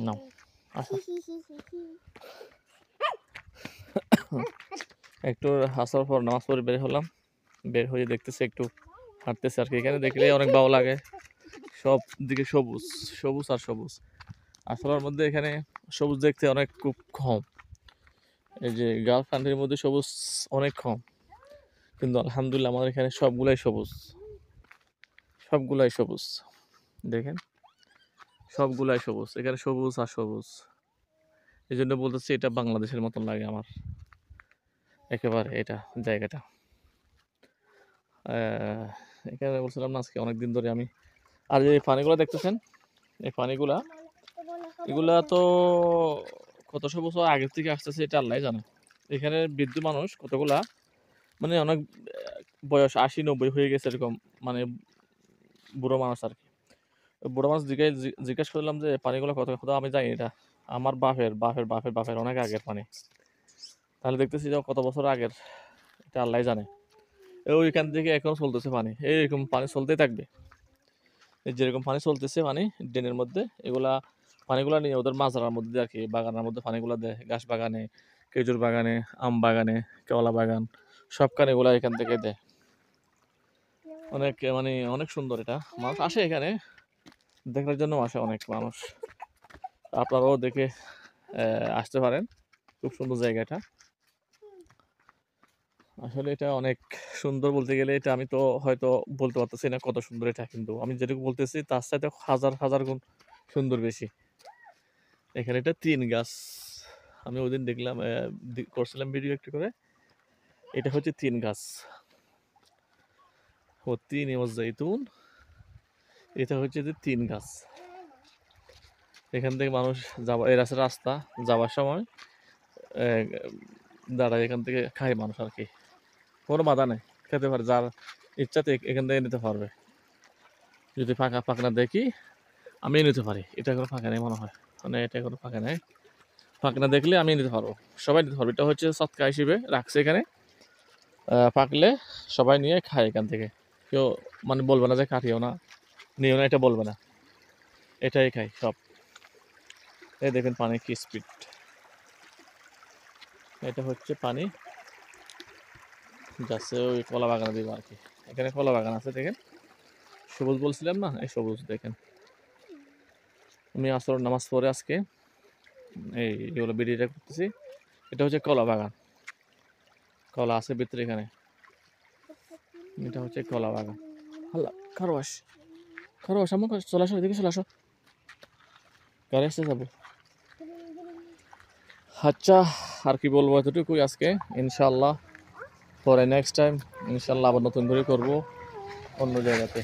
নাও আচ্ছা একটু হাসার পর নামাজ পড়ে বের হলাম, বের হয়ে দেখতেছি একটু হাঁটতেছে আর কি। এখানে দেখলে অনেক ভালো লাগে, সব দিকে সবুজ সবুজ আর সবুজ। আসলের মধ্যে এখানে সবুজ দেখতে অনেক খুব কম, এই যে গালফ কান্ট্রির মধ্যে সবুজ অনেক কম, কিন্তু আলহামদুলিল্লাহ আমাদের এখানে সবগুলাই সবুজ, সবগুলাই সবুজ। দেখেন সবগুলাই সবুজ, এখানে সবুজ আর সবুজ। এই জন্য বলতেছি এটা বাংলাদেশের মতন লাগে আমার একেবারে এটা জায়গাটা। এখানে বলছিলাম না আজকে অনেকদিন ধরে আমি, আর এই পানিগুলো দেখতেছেন, এই পানিগুলা এগুলা তো কতশো বছর আগের থেকে আসতেছে এটা আল্লাহ জানে। এখানে বৃদ্ধ মানুষ কতগুলা, মানে অনেক বয়স ৮০-৯০ হয়ে গেছে এরকম, মানে বুড়ো মানুষ আর কি। বুড়ো মানুষ জিজ্ঞেস করলাম যে পানিগুলো কত কত, আমি জানি এটা আমার বাপের বাপের বাপের বাপের অনেক আগের পানি। তাহলে দেখতেছি যে কত বছর আগের, এটা আল্লাহ জানে। ওইখান থেকে এখন চলতেছে পানি, এইরকম পানি চলতেই থাকবে। যেরকম পানি চলতেছে পানি ড্রেনের মধ্যে, এগুলা পানিগুলা নিয়ে ওদের মাজারার মধ্যে আর কি, বাগানের মধ্যে পানিগুলা দেয়, গাছ বাগানে, খেজুর বাগানে, আম বাগানে, কলা বাগান, সবখানে এগুলা এখান থেকে দেয়। অনেক মানে অনেক সুন্দর এটা, মানুষ আসে এখানে দেখার জন্য, আসে অনেক মানুষ। আপনারাও দেখে আসতে পারেন, খুব সুন্দর জায়গা এটা। আসলে এটা অনেক সুন্দর বলতে গেলে, এটা আমি তো হয়তো বলতে পারতেছি না কত সুন্দর এটা, কিন্তু আমি যেটুকু বলতেছি তার সাথে হাজার হাজার গুণ সুন্দর বেশি। এখানে এটা তিন গাছ, আমি ওইদিন দেখলাম, করছিলাম ভিডিও একটু করে। এটা হচ্ছে তিন গাছ, ও তিন জৈতুন, এটা হচ্ছে যে তিন গাছ। এখান থেকে মানুষ যাওয়া, এই রাস্তা যাওয়ার সময় দাঁড়ায়, এখান থেকে খায় মানুষ আর কি, কোনো বাধা নেই, খেতে পারে, যার ইচ্ছাতে এখান থেকে নিতে পারবে। যদি ফাঁকা ফাঁকা দেখি আমি নিতে পারি, এটা কোনো ফাঁকা নেই মনে হয়, মানে এটা কোনো ফাঁকা নেই, ফাঁকা না দেখলে আমি নিতে পারবো, সবাই নিতে পারবো। এটা হচ্ছে সৎকা হিসেবে রাখছে এখানে, পাকলে সবাই নিয়ে খায় এখান থেকে, কেউ মানে বলবে না যে কাটিও না, নিও না, এটা বলবে না, এটাই খাই সব। এই দেখেন পানি কি স্পিড, এটা হচ্ছে পানি যাচ্ছে ওই কলা বাগানে দিব আর কি। এখানে কলা বাগান আছে দেখেন, সবুজ বলছিলাম না, এই সবুজ দেখেন। আমি আসর নামাজ পড়ে আজকে এইগুলো ভিডিওটা করতেছি। এটা হচ্ছে কলা বাগান, কলা আছে ভিতরে এখানে, এটা হচ্ছে কলা বাগান। হাল্লা খারোয়াস, খারোয়াস আমার চলে আসো, এদিকে চলে আসো, গাড়ি আসতে যাবো। আচ্ছা, আর কি বলবো, এতটুকুই আজকে। ইনশাল্লাহ পরে নেক্সট টাইম ইনশাল্লাহ আবার নতুন করে করবো অন্য জায়গাতে।